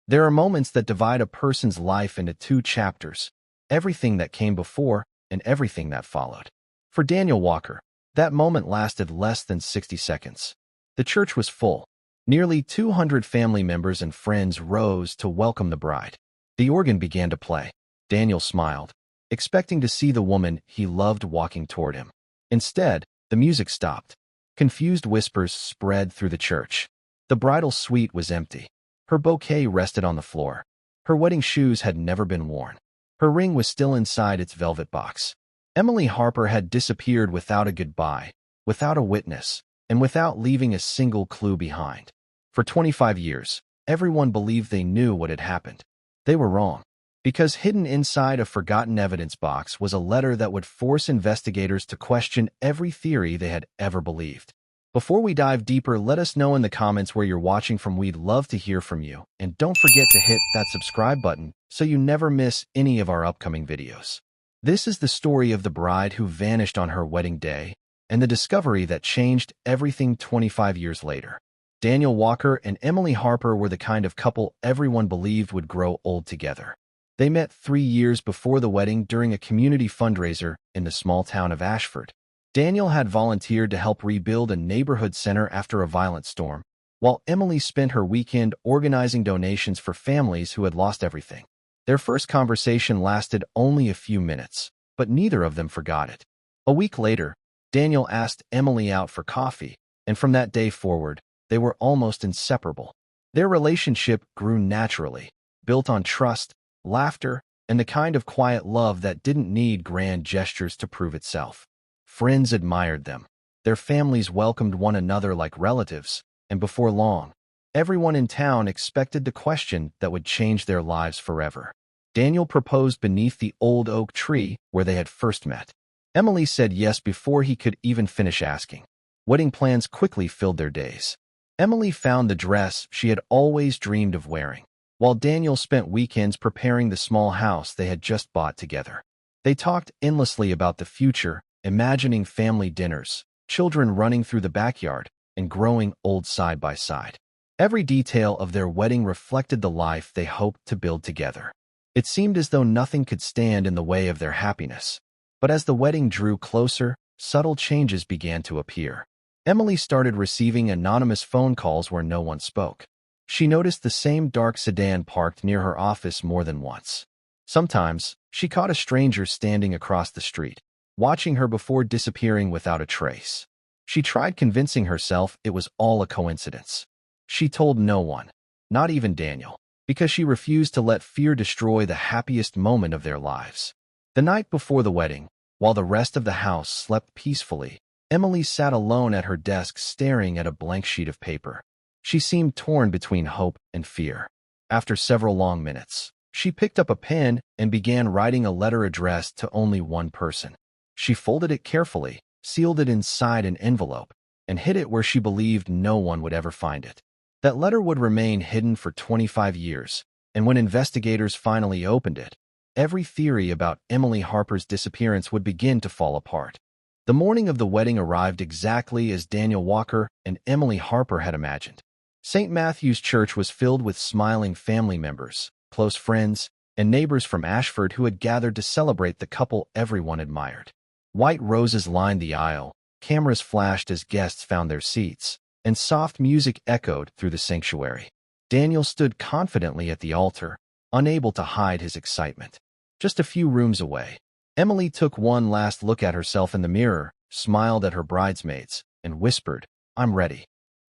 There are moments that divide a person's life into two chapters, everything that came before and everything that followed. For Daniel Walker, that moment lasted less than 60 seconds. The church was full. Nearly 200 family members and friends rose to welcome the bride. The organ began to play. Daniel smiled, expecting to see the woman he loved walking toward him. Instead, the music stopped. Confused whispers spread through the church. The bridal suite was empty. Her bouquet rested on the floor. Her wedding shoes had never been worn. Her ring was still inside its velvet box. Emily Harper had disappeared without a goodbye, without a witness, and without leaving a single clue behind. For 25 years, everyone believed they knew what had happened. They were wrong, because hidden inside a forgotten evidence box was a letter that would force investigators to question every theory they had ever believed. Before we dive deeper, let us know in the comments where you're watching from. We'd love to hear from you. And don't forget to hit that subscribe button so you never miss any of our upcoming videos. This is the story of the bride who vanished on her wedding day and the discovery that changed everything 25 years later. Daniel Walker and Emily Harper were the kind of couple everyone believed would grow old together. They met 3 years before the wedding during a community fundraiser in the small town of Ashford. Daniel had volunteered to help rebuild a neighborhood center after a violent storm, while Emily spent her weekend organizing donations for families who had lost everything. Their first conversation lasted only a few minutes, but neither of them forgot it. A week later, Daniel asked Emily out for coffee, and from that day forward, they were almost inseparable. Their relationship grew naturally, built on trust, laughter, and the kind of quiet love that didn't need grand gestures to prove itself. Friends admired them. Their families welcomed one another like relatives, and before long, everyone in town expected the question that would change their lives forever. Daniel proposed beneath the old oak tree where they had first met. Emily said yes before he could even finish asking. Wedding plans quickly filled their days. Emily found the dress she had always dreamed of wearing, while Daniel spent weekends preparing the small house they had just bought together. They talked endlessly about the future, imagining family dinners, children running through the backyard, and growing old side by side. Every detail of their wedding reflected the life they hoped to build together. It seemed as though nothing could stand in the way of their happiness. But as the wedding drew closer, subtle changes began to appear. Emily started receiving anonymous phone calls where no one spoke. She noticed the same dark sedan parked near her office more than once. Sometimes, she caught a stranger standing across the street, watching her before disappearing without a trace. She tried convincing herself it was all a coincidence. She told no one, not even Daniel, because she refused to let fear destroy the happiest moment of their lives. The night before the wedding, while the rest of the house slept peacefully, Emily sat alone at her desk staring at a blank sheet of paper. She seemed torn between hope and fear. After several long minutes, she picked up a pen and began writing a letter addressed to only one person. She folded it carefully, sealed it inside an envelope, and hid it where she believed no one would ever find it. That letter would remain hidden for 25 years, and when investigators finally opened it, every theory about Emily Harper's disappearance would begin to fall apart. The morning of the wedding arrived exactly as Daniel Walker and Emily Harper had imagined. St. Matthew's Church was filled with smiling family members, close friends, and neighbors from Ashford who had gathered to celebrate the couple everyone admired. White roses lined the aisle, cameras flashed as guests found their seats, and soft music echoed through the sanctuary. Daniel stood confidently at the altar, unable to hide his excitement. Just a few rooms away, Emily took one last look at herself in the mirror, smiled at her bridesmaids, and whispered, "I'm ready."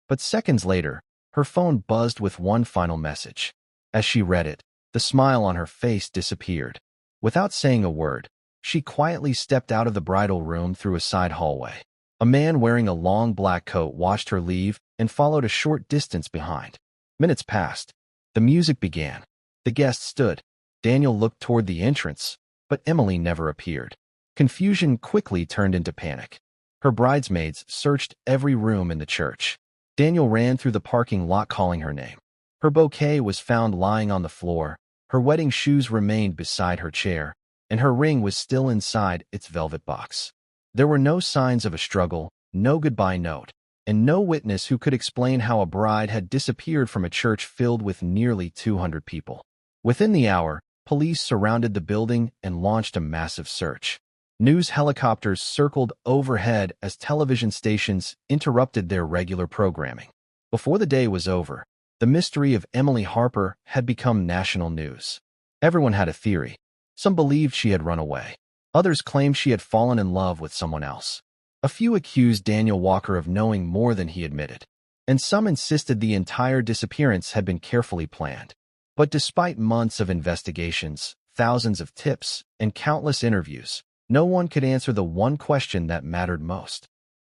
But seconds later, her phone buzzed with one final message. As she read it, the smile on her face disappeared. Without saying a word, she quietly stepped out of the bridal room through a side hallway. A man wearing a long black coat watched her leave and followed a short distance behind. Minutes passed. The music began. The guests stood. Daniel looked toward the entrance, but Emily never appeared. Confusion quickly turned into panic. Her bridesmaids searched every room in the church. Daniel ran through the parking lot calling her name. Her bouquet was found lying on the floor, her wedding shoes remained beside her chair, and her ring was still inside its velvet box. There were no signs of a struggle, no goodbye note, and no witness who could explain how a bride had disappeared from a church filled with nearly 200 people. Within the hour, police surrounded the building and launched a massive search. News helicopters circled overhead as television stations interrupted their regular programming. Before the day was over, the mystery of Emily Harper had become national news. Everyone had a theory. Some believed she had run away. Others claimed she had fallen in love with someone else. A few accused Daniel Walker of knowing more than he admitted, and some insisted the entire disappearance had been carefully planned. But despite months of investigations, thousands of tips, and countless interviews, no one could answer the one question that mattered most.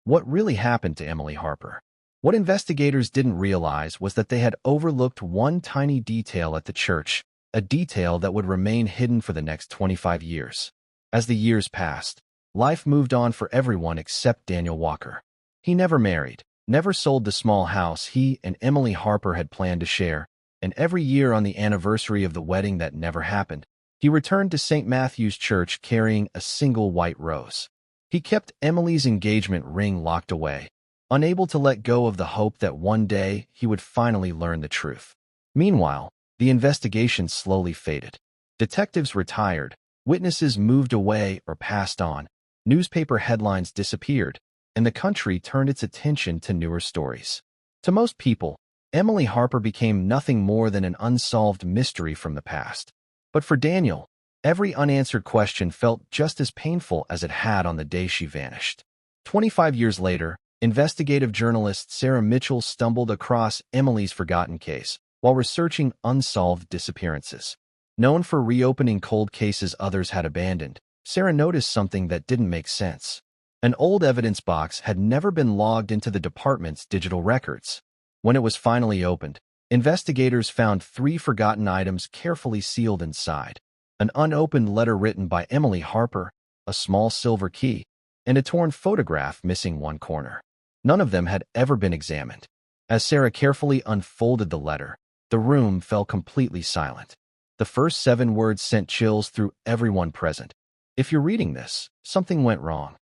What really happened to Emily Harper? What investigators didn't realize was that they had overlooked one tiny detail at the church, a detail that would remain hidden for the next 25 years. As the years passed, life moved on for everyone except Daniel Walker. He never married, never sold the small house he and Emily Harper had planned to share, and every year on the anniversary of the wedding that never happened, he returned to St. Matthew's Church carrying a single white rose. He kept Emily's engagement ring locked away, unable to let go of the hope that one day he would finally learn the truth. Meanwhile, the investigation slowly faded. Detectives retired, witnesses moved away or passed on, newspaper headlines disappeared, and the country turned its attention to newer stories. To most people, Emily Harper became nothing more than an unsolved mystery from the past. But for Daniel, every unanswered question felt just as painful as it had on the day she vanished. 25 years later, investigative journalist Sarah Mitchell stumbled across Emily's forgotten case while researching unsolved disappearances. Known for reopening cold cases others had abandoned, Sarah noticed something that didn't make sense. An old evidence box had never been logged into the department's digital records. When it was finally opened, investigators found 3 forgotten items carefully sealed inside: an unopened letter written by Emily Harper, a small silver key, and a torn photograph missing one corner. None of them had ever been examined. As Sarah carefully unfolded the letter, the room fell completely silent. The first 7 words sent chills through everyone present. "If you're reading this, something went wrong."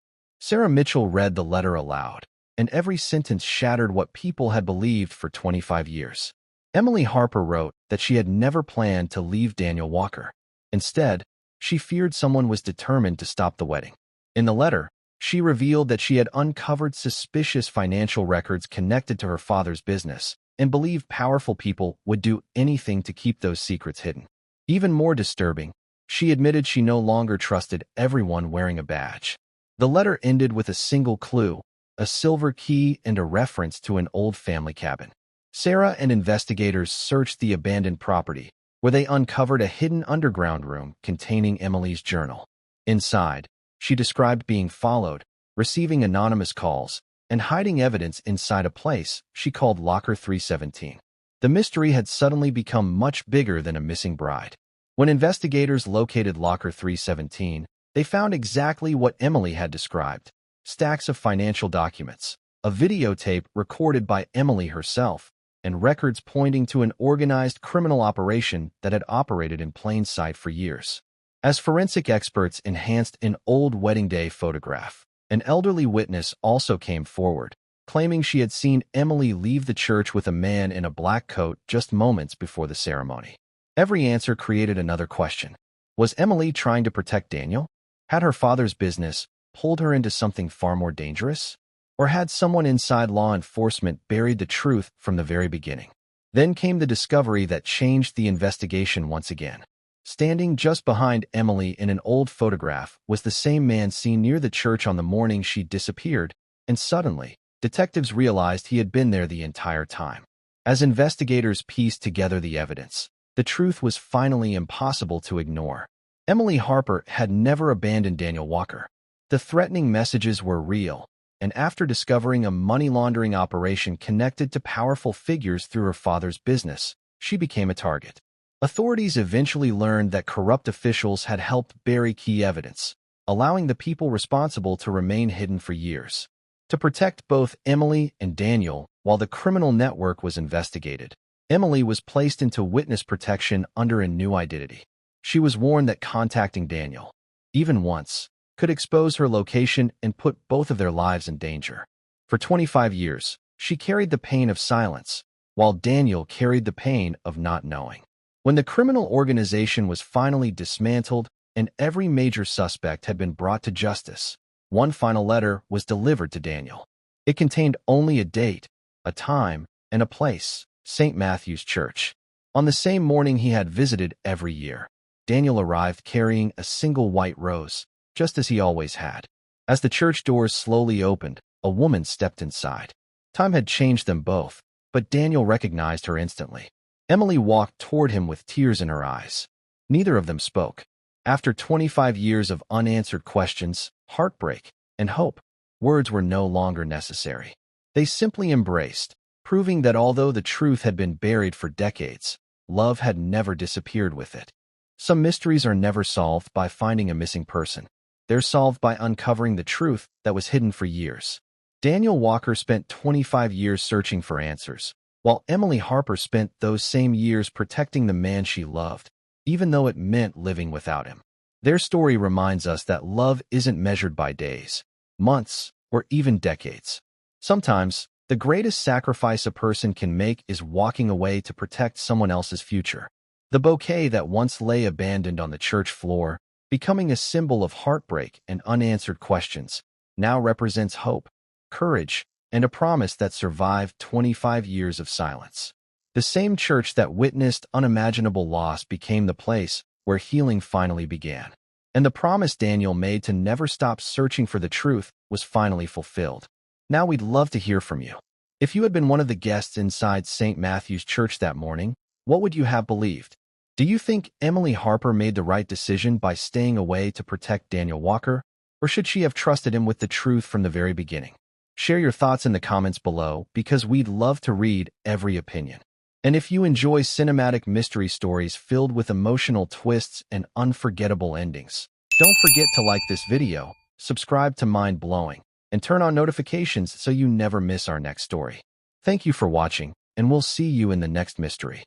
Sarah Mitchell read the letter aloud, and every sentence shattered what people had believed for 25 years. Emily Harper wrote that she had never planned to leave Daniel Walker. Instead, she feared someone was determined to stop the wedding. In the letter, she revealed that she had uncovered suspicious financial records connected to her father's business and believed powerful people would do anything to keep those secrets hidden. Even more disturbing, she admitted she no longer trusted everyone wearing a badge. The letter ended with a single clue: a silver key and a reference to an old family cabin. Sarah and investigators searched the abandoned property, where they uncovered a hidden underground room containing Emily's journal. Inside, she described being followed, receiving anonymous calls, and hiding evidence inside a place she called Locker 317. The mystery had suddenly become much bigger than a missing bride. When investigators located Locker 317, they found exactly what Emily had described: stacks of financial documents, a videotape recorded by Emily herself, and records pointing to an organized criminal operation that had operated in plain sight for years. As forensic experts enhanced an old wedding day photograph, an elderly witness also came forward, claiming she had seen Emily leave the church with a man in a black coat just moments before the ceremony. Every answer created another question. Was Emily trying to protect Daniel? Had her father's business pulled her into something far more dangerous? Or had someone inside law enforcement buried the truth from the very beginning? Then came the discovery that changed the investigation once again. Standing just behind Emily in an old photograph was the same man seen near the church on the morning she disappeared, and suddenly, detectives realized he had been there the entire time. As investigators pieced together the evidence, the truth was finally impossible to ignore. Emily Harper had never abandoned Daniel Walker. The threatening messages were real, and after discovering a money laundering operation connected to powerful figures through her father's business, she became a target. Authorities eventually learned that corrupt officials had helped bury key evidence, allowing the people responsible to remain hidden for years. To protect both Emily and Daniel while the criminal network was investigated, Emily was placed into witness protection under a new identity. She was warned that contacting Daniel, even once, could expose her location and put both of their lives in danger. For 25 years, She carried the pain of silence, while Daniel carried the pain of not knowing. When the criminal organization was finally dismantled and every major suspect had been brought to justice, one final letter was delivered to Daniel. It contained only a date, a time, and a place: St. Matthew's Church. On the same morning he had visited every year, Daniel arrived carrying a single white rose, just as he always had. As the church doors slowly opened, a woman stepped inside. Time had changed them both, but Daniel recognized her instantly. Emily walked toward him with tears in her eyes. Neither of them spoke. After 25 years of unanswered questions, heartbreak, and hope, words were no longer necessary. They simply embraced, proving that although the truth had been buried for decades, love had never disappeared with it. Some mysteries are never solved by finding a missing person. They're solved by uncovering the truth that was hidden for years. Daniel Walker spent 25 years searching for answers, while Emily Harper spent those same years protecting the man she loved, even though it meant living without him. Their story reminds us that love isn't measured by days, months, or even decades. Sometimes, the greatest sacrifice a person can make is walking away to protect someone else's future. The bouquet that once lay abandoned on the church floor, becoming a symbol of heartbreak and unanswered questions, now represents hope, courage, and a promise that survived 25 years of silence. The same church that witnessed unimaginable loss became the place where healing finally began. And the promise Daniel made to never stop searching for the truth was finally fulfilled. Now we'd love to hear from you. If you had been one of the guests inside St. Matthew's Church that morning, what would you have believed? Do you think Emily Harper made the right decision by staying away to protect Daniel Walker, or should she have trusted him with the truth from the very beginning? Share your thoughts in the comments below because we'd love to read every opinion. And if you enjoy cinematic mystery stories filled with emotional twists and unforgettable endings, don't forget to like this video, subscribe to Mind Blowing, and turn on notifications so you never miss our next story. Thank you for watching, and we'll see you in the next mystery.